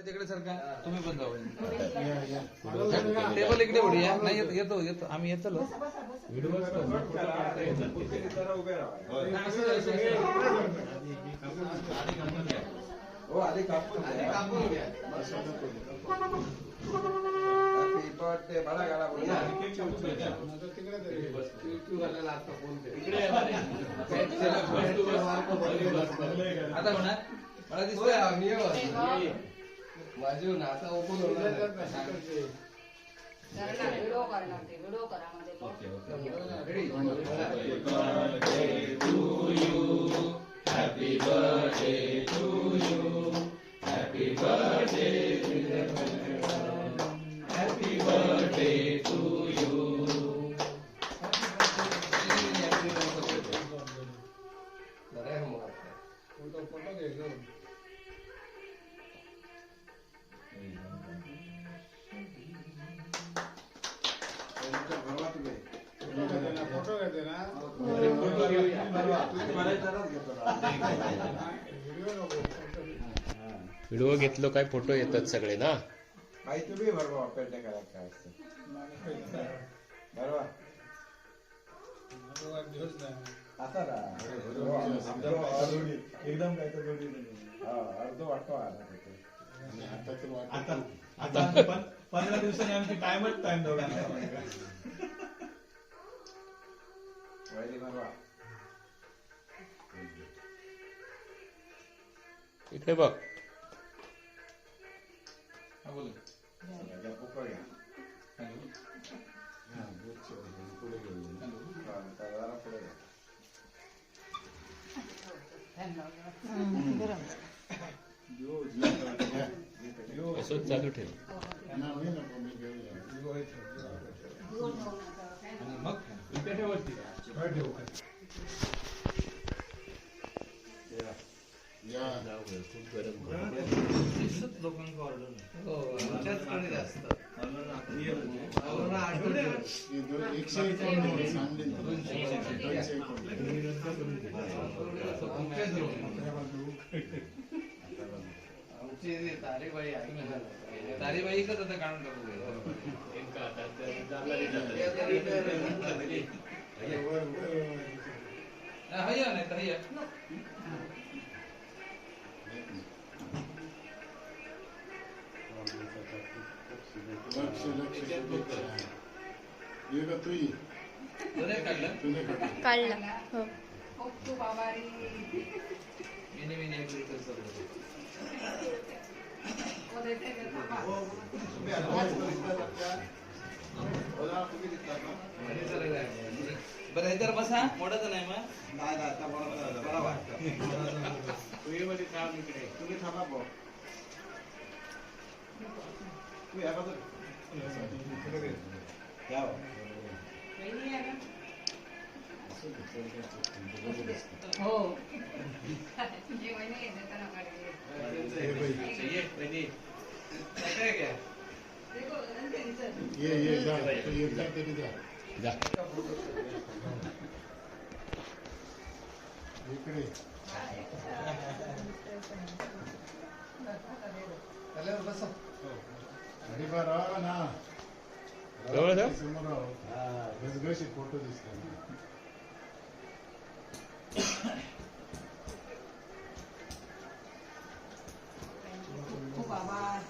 तिकडे सरका तुम्ही पण जाऊ टेबल इकडे उडूया नाही येतो येतो आम्ही येतो बडा गाडा आता म्हणा मला दिसतोय माझी नाता ओपन होणार व्हिडिओ करा Happy birthday to you. Happy birthday to you. Happy birthday to you. Photo घेते ना व्हिडिओ घेतलो काय फोटो येतात सगळे ना भाई तुम्ही बरोबर पेटे करा काय असतं बरोबर आता ना एकदम काय तर अर्ध वाटतो आता 15 दिवसांनी आमची टाइमच टाइम दोघांना इकडे बघ असंच चालू ठेव मग लोकांना ऑर्डर जास्त तारीबाई एकच आता काढून टाकू हया नाही तर हया काढला हो बरं हे तर बसा मोठं नाही मग तुम्ही थांबा भाऊ तुम्ही या बाजूला हो फोटो दिसतो बाबा